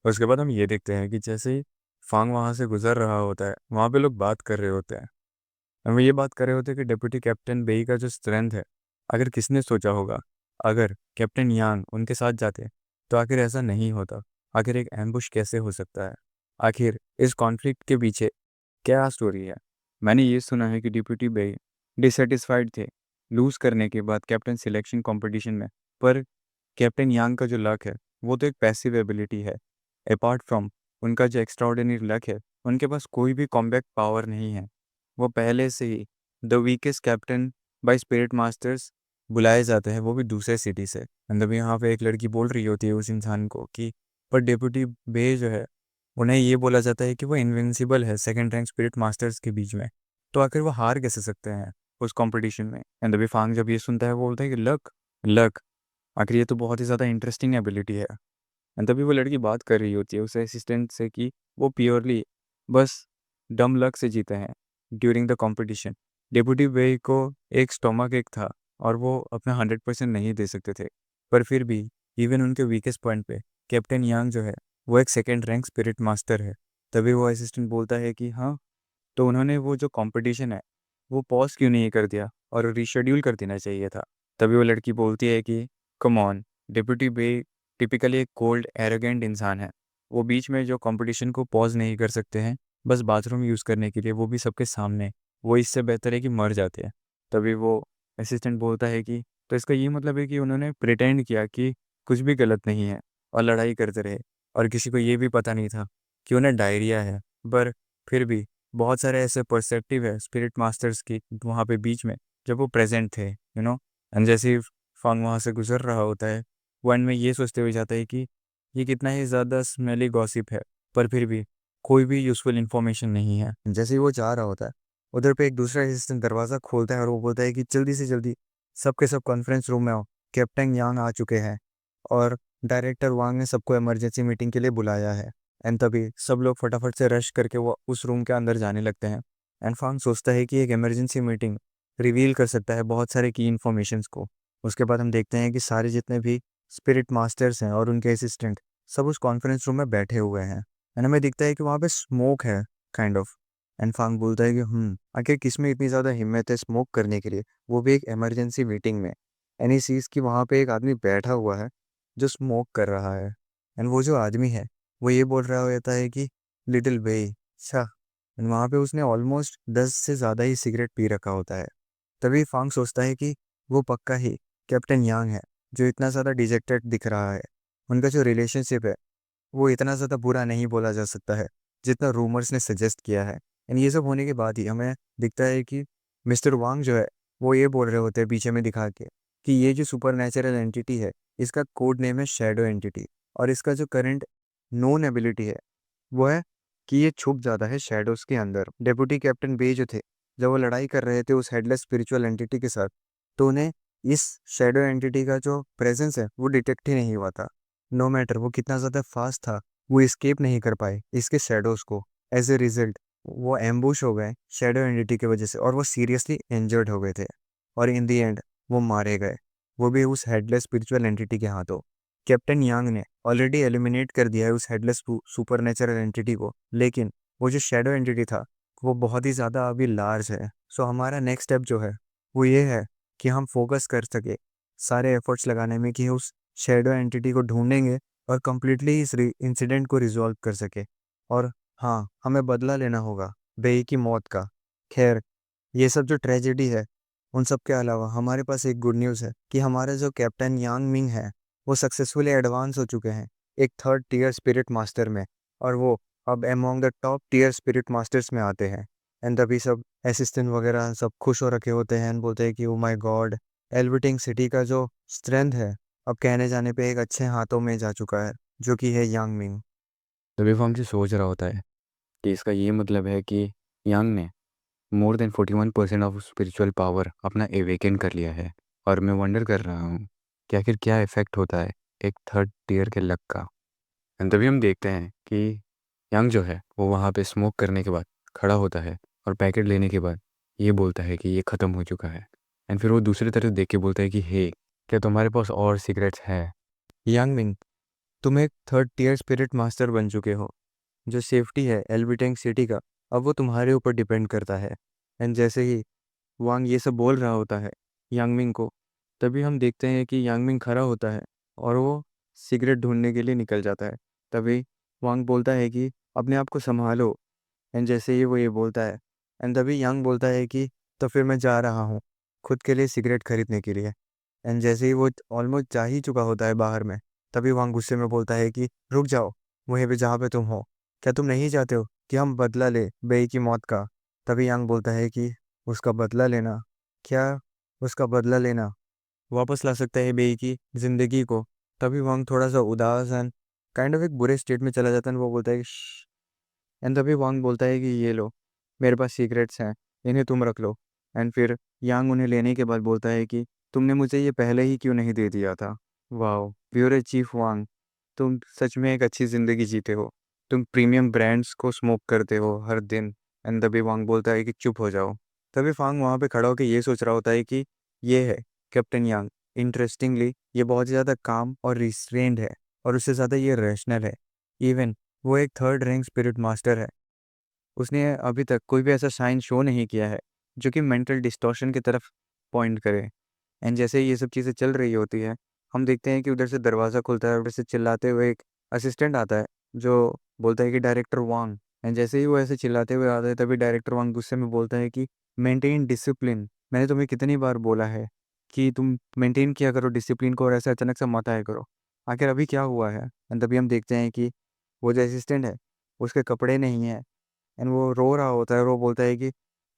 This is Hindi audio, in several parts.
उसके बाद हम ये देखते हैं कि जैसे ही फांग वहाँ से गुजर रहा होता है, वहाँ पे लोग बात कर रहे होते हैं। हम ये बात कर रहे होते हैं कि डिप्टी कैप्टन बेई का जो स्ट्रेंथ है, अगर किसने सोचा होगा, अगर कैप्टन यांग उनके साथ जाते तो आखिर ऐसा नहीं होता। आखिर एक एम्बुश कैसे हो सकता है? आखिर इस कॉन्फ्लिक्ट के पीछे क्या स्टोरी है? मैंने ये सुना है कि डिप्टी बेई डिससेटिस्फाइड थे लूज़ करने के बाद कैप्टन सिलेक्शन कंपटीशन में। पर कैप्टन यांग का जो लक है, वो तो एक पैसिव एबिलिटी है। अपार्ट फ्रॉम उनका जो एक्स्ट्राऑर्डिनरी लक है, उनके पास कोई भी कॉम्बैट पावर नहीं है। वो पहले से ही the weakest captain by spirit masters बुलाए जाते हैं, वो भी दूसरे सिटी से। मतलब यहाँ पे एक लड़की बोल रही होती है उस इंसान को कि पर डेप्यूटी बे जो है, उन्हें ये बोला जाता है कि वो इनविंसिबल है सेकंड रैंक स्पिरिट मास्टर्स के बीच में। तो आखिर वो हार कैसे सकते हैं उस कंपटीशन में? एंड द फांग जब ये सुनता है, वो बोलता है कि लक, लक, आखिर ये तो बहुत ही ज़्यादा इंटरेस्टिंग एबिलिटी है। एंड तभी वो लड़की बात कर रही होती है उस असिस्टेंट से कि वो प्योरली बस डम लक से जीते हैं ड्यूरिंग द कंपटीशन। डेप्यूटी वे को एक स्टोमक एक था और वो अपना 100% नहीं दे सकते थे। पर फिर भी इवन उनके वीकेस्ट पॉइंट पे कैप्टन यांग जो है, वो एक सेकेंड रैंक स्पिरिट मास्टर है। तभी वो असिस्टेंट बोलता है कि हाँ, तो उन्होंने वो जो कंपटीशन है, वो पॉज क्यों नहीं कर दिया और रीशेड्यूल कर देना चाहिए था। तभी वो लड़की बोलती है कि कम ऑन, डिप्टी बे टिपिकली एक कोल्ड एरोगेंट इंसान है। वो बीच में जो कंपटीशन को पॉज नहीं कर सकते हैं, बस बाथरूम यूज़ करने के लिए, वो भी सबके सामने। वो इससे बेहतर है कि मर जाते हैं। तभी वो असिस्टेंट बोलता है कि तो इसका ये मतलब है कि उन्होंने प्रिटेंड किया कि कुछ भी गलत नहीं है और लड़ाई करते रहे, और किसी को ये भी पता नहीं था कि उन्हें डायरिया है। पर फिर भी बहुत सारे ऐसे पर्सपेक्टिव है स्पिरिट मास्टर्स की वहाँ पे बीच में, जब वो प्रेजेंट थे, एंड जैसे ही फंग वहाँ से गुजर रहा होता है, वो एंड में ये सोचते हुए जाता है कि ये कितना ही ज़्यादा स्मेली गॉसिप है, पर फिर भी कोई भी यूज़फुल इन्फॉर्मेशन नहीं है। जैसे ही वो जा रहा होता है, उधर पे एक दूसरा असिस्टेंट दरवाज़ा खोलता है और वो बोलता है कि जल्दी से जल्दी सब के सब कॉन्फ्रेंस रूम में आओ, कैप्टन यांग आ चुके हैं और डायरेक्टर वांग ने सबको इमरजेंसी मीटिंग के लिए बुलाया है। एंड तभी सब लोग फटाफट से रश करके वो उस रूम के अंदर जाने लगते हैं। एंड फांग सोचता है कि एक इमरजेंसी मीटिंग रिवील कर सकता है बहुत सारे की इन्फॉर्मेशंस को। उसके बाद हम देखते हैं कि सारे जितने भी स्पिरिट मास्टर्स हैं और उनके असिस्टेंट सब उस कॉन्फ्रेंस रूम में बैठे हुए हैं। एंड हमें दिखता है कि वहाँ पे स्मोक है, काइंड ऑफ। एंड फांग बोलता है कि आखिर किस में इतनी ज़्यादा हिम्मत है स्मोक करने के लिए, वो भी एक इमरजेंसी मीटिंग में। एंड ही सीज कि वहाँ पे एक आदमी बैठा हुआ है जो स्मोक कर रहा है। एंड वो जो आदमी है, वो ये बोल रहा होता है कि लिटिल बेई, अच्छा। एंड वहाँ पे उसने ऑलमोस्ट 10 से ज़्यादा ही सिगरेट पी रखा होता है। तभी फांग सोचता है कि वो पक्का ही कैप्टन यांग है जो इतना ज़्यादा डिजेक्टेड दिख रहा है। उनका जो रिलेशनशिप है, वो इतना ज़्यादा बुरा नहीं बोला जा सकता है जितना रूमर्स ने सजेस्ट किया है। एंड ये सब होने के बाद ही हमें दिखता है कि मिस्टर वांग जो है, वो ये बोल रहे होते हैं पीछे में दिखा के कि ये जो सुपर नेचुरल एंटिटी है, इसका कोड नेम है शैडो एंटिटी। और इसका जो करंट नोन एबिलिटी है, वो है कि ये छुप जाता है शैडोज के अंदर। डेप्यूटी कैप्टन बे जो थे, जब वो लड़ाई कर रहे थे उस हेडलेस स्पिरिचुअल एंटिटी के साथ, तो उन्हें इस शैडो एंटिटी का जो प्रेजेंस है वो डिटेक्ट ही नहीं हुआ था। नो मैटर वो कितना ज़्यादा फास्ट था, वो एस्केप नहीं कर पाए इसके शैडोज को। एज ए रिजल्ट वो एम्बुश हो गए शैडो एंटिटी की वजह से, और वो सीरियसली इंजर्ड हो गए थे। और इन दी एंड वो मारे गए, वो भी उस हेडलेस स्पिरिचुअल एंटिटी के हाथों। कैप्टन यांग ने ऑलरेडी एलिमिनेट कर दिया है उस हेडलेस सुपर नेचुरल एंटिटी को, लेकिन वो जो शैडो एंटिटी था, वो बहुत ही ज़्यादा अभी लार्ज है। सो हमारा नेक्स्ट स्टेप जो है, वो ये है कि हम फोकस कर सके सारे एफर्ट्स लगाने में कि उस शैडो एंटिटी को ढूंढेंगे और कम्प्लीटली इस इंसिडेंट को रिजॉल्व कर सके। और हाँ, हमें बदला लेना होगा बेई की मौत का। खैर, ये सब जो ट्रेजेडी है, उन सब के अलावा हमारे पास एक गुड न्यूज़ है कि हमारे जो कैप्टन यांग मिंग है, वो सक्सेसफुली एडवांस हो चुके हैं एक थर्ड टीयर स्पिरिट मास्टर में। और वो अब among the top tier spirit masters में आते हैं। एंड तभी सब असिस्टेंट वगैरह सब खुश हो रखे होते हैं एंड बोलते हैं कि ओ माय गॉड, एल्बिटिंग सिटी का जो स्ट्रेंथ है, अब कहने जाने पे एक अच्छे हाथों में जा चुका है, जो कि है यांग मिंग। तभी वो हमसे सोच रहा होता है कि इसका ये मतलब है कि यांग ने more than 41% of spiritual power अपना एवेकन कर लिया है। और मैं वंडर कर रहा हूँ कि आखिर क्या इफ़ेक्ट होता है एक थर्ड टीयर के लक का। एंड तभी हम देखते हैं कि यांग जो है वो वहाँ पे स्मोक करने के बाद खड़ा होता है और पैकेट लेने के बाद ये बोलता है कि ये ख़त्म हो चुका है। एंड फिर वो दूसरी तरफ देख के बोलता है कि हे, क्या तुम्हारे पास और सिगरेट्स हैं? यांग मिंग, तुम एक थर्ड टियर स्पिरिट मास्टर बन चुके हो। जो सेफ्टी है एल्बिटेंग सिटी का, अब वो तुम्हारे ऊपर डिपेंड करता है। एंड जैसे ही वांग ये सब बोल रहा होता है यांगमिंग को, तभी हम देखते हैं कि यांगमिंग खड़ा होता है और वो सिगरेट ढूंढने के लिए निकल जाता है। तभी वांग बोलता है कि अपने आप को संभालो। एंड जैसे ही वो ये बोलता है, एंड तभी यांग बोलता है कि तो फिर मैं जा रहा हूँ खुद के लिए सिगरेट खरीदने के लिए। एंड जैसे ही वो ऑलमोस्ट जा ही चुका होता है बाहर में, तभी वांग गुस्से में बोलता है कि रुक जाओ वहीं पे जहाँ पे तुम हो। क्या तुम नहीं चाहते हो कि हम बदला ले बेई की मौत का? तभी यांग बोलता है कि उसका बदला लेना? क्या उसका बदला लेना वापस ला सकता है बेई की ज़िंदगी को? तभी वांग थोड़ा सा उदास एंड काइंड ऑफ एक बुरे स्टेट में चला जाता है। वो बोलता है कि एंड तभी वांग बोलता है कि ये लो, मेरे पास सीक्रेट्स हैं, इन्हें तुम रख लो। एंड फिर यांग उन्हें लेने के बाद बोलता है कि तुमने मुझे ये पहले ही क्यों नहीं दे दिया था? वाओ, प्योर चीफ वांग, तुम सच में एक अच्छी ज़िंदगी जीते हो। तुम प्रीमियम ब्रांड्स को स्मोक करते हो हर दिन। एंड तभी वांग बोलता है कि चुप हो जाओ। तभी फांग वहाँ पे खड़ा होकर ये सोच रहा होता है कि ये है कैप्टन यांग। इंटरेस्टिंगली ये बहुत ज़्यादा काम और रिस्ट्रेंड है, और उससे ज़्यादा ये रैशनल है। इवन वो एक थर्ड रैंक स्पिरिट मास्टर है। उसने अभी तक कोई भी ऐसा साइन शो नहीं किया है जो कि मेंटल डिस्टॉर्शन की तरफ पॉइंट करे। एंड जैसे ही ये सब चीज़ें चल रही होती है, हम देखते हैं कि उधर से दरवाज़ा खुलता है, उधर से चिल्लाते हुए एक असिस्टेंट आता है जो बोलता है कि डायरेक्टर वांग। एंड जैसे ही वो ऐसे चिल्लाते हुए आता है, तभी डायरेक्टर वांग गुस्से में बोलता है कि मेंटेन डिसिप्लिन। मैंने तुम्हें कितनी बार बोला है कि तुम मेंटेन किया करो डिसिप्लिन को, और ऐसे अचानक से मत आया करो। आखिर अभी क्या हुआ है? एंड तभी हम देखते हैं कि वो जो असिस्टेंट है उसके कपड़े नहीं हैं। एंड वो रो रहा होता है और वो बोलता है कि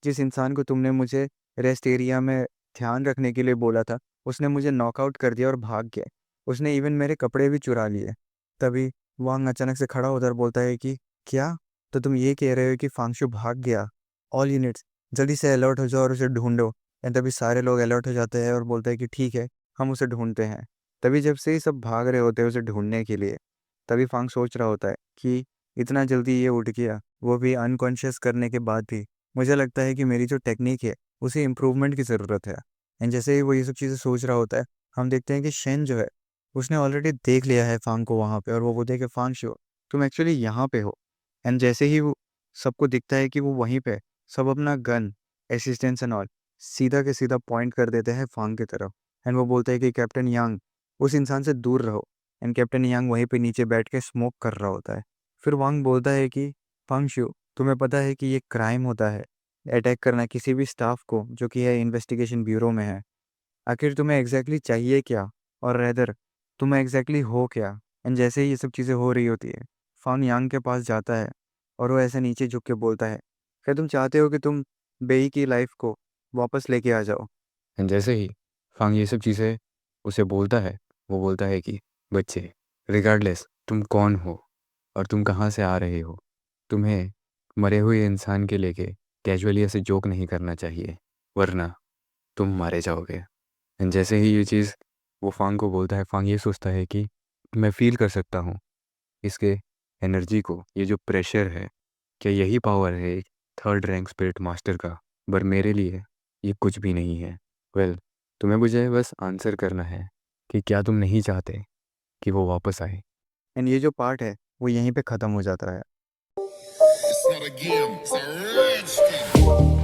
जिस इंसान को तुमने मुझे रेस्ट एरिया में ध्यान रखने के लिए बोला था, उसने मुझे नॉकआउट कर दिया और भाग गया। उसने इवन मेरे कपड़े भी चुरा लिए। तभी वांग अचानक से खड़ा होता है और बोलता है कि क्या? तो तुम ये कह रहे हो कि फांगशु भाग गया? ऑल यूनिट्स जल्दी से अलर्ट हो जाओ और उसे ढूंढो। एंड तभी सारे लोग अलर्ट हो जाते हैं और बोलते हैं कि ठीक है, हम उसे ढूंढते हैं। तभी जब से ही सब भाग रहे होते हैं उसे ढूंढने के लिए, तभी फांग सोच रहा होता है कि इतना जल्दी ये उठ गया, वो भी अनकॉन्शियस करने के बाद भी। मुझे लगता है कि मेरी जो टेक्निक है उसे इम्प्रूवमेंट की ज़रूरत है। एंड जैसे ही वो ये सब चीज़ें सोच रहा होता है, हम देखते हैं कि शेन जो है उसने ऑलरेडी देख लिया है फांग को वहाँ पे, और वो बोलते हैं कि फांग शो, तुम एक्चुअली यहाँ पे हो। एंड जैसे ही वो सबको दिखता है कि वो वहीं पे, सब अपना गन, असिस्टेंस एंड ऑल सीधा के सीधा पॉइंट कर देते हैं फांग की तरफ। एंड वो बोलते हैं कि कैप्टन यांग, उस इंसान से दूर रहो। एंड कैप्टन यांग वहीं पे नीचे बैठ के स्मोक कर रहा होता है। फिर वांग बोलता है कि फांगशु, तुम्हें पता है कि ये क्राइम होता है अटैक करना किसी भी स्टाफ को जो कि है इन्वेस्टिगेशन ब्यूरो में है। आखिर तुम्हें एग्जैक्टली चाहिए क्या, और रेदर तुम एग्जैक्टली हो क्या? एंड जैसे ही ये सब चीज़ें हो रही होती है, फांग यांग के पास जाता है और वो ऐसे नीचे झुक के बोलता है, क्या तुम चाहते हो कि तुम बेई की लाइफ को वापस लेके आ जाओ? एंड जैसे ही फांग ये सब चीज़ें उसे बोलता है, वो बोलता है कि बच्चे, रिगार्डलेस तुम कौन हो और तुम कहाँ से आ रहे हो, तुम्हें मरे हुए इंसान के लेके कैजुअली ऐसे जोक नहीं करना चाहिए, वरना तुम मारे जाओगे। एंड जैसे ही ये चीज़ वो फांग को बोलता है, फांग ये सोचता है कि मैं फील कर सकता हूँ इसके एनर्जी को, ये जो प्रेशर है, क्या यही पावर है एक थर्ड रैंक स्पिरिट मास्टर का? पर मेरे लिए ये कुछ भी नहीं है। वेल, तुम्हें मुझे बस आंसर करना है कि क्या तुम नहीं चाहते कि वो वापस आए? एंड ये जो पार्ट है वो यहीं पे ख़त्म हो जाता है। It's not a game, it's a rich thing.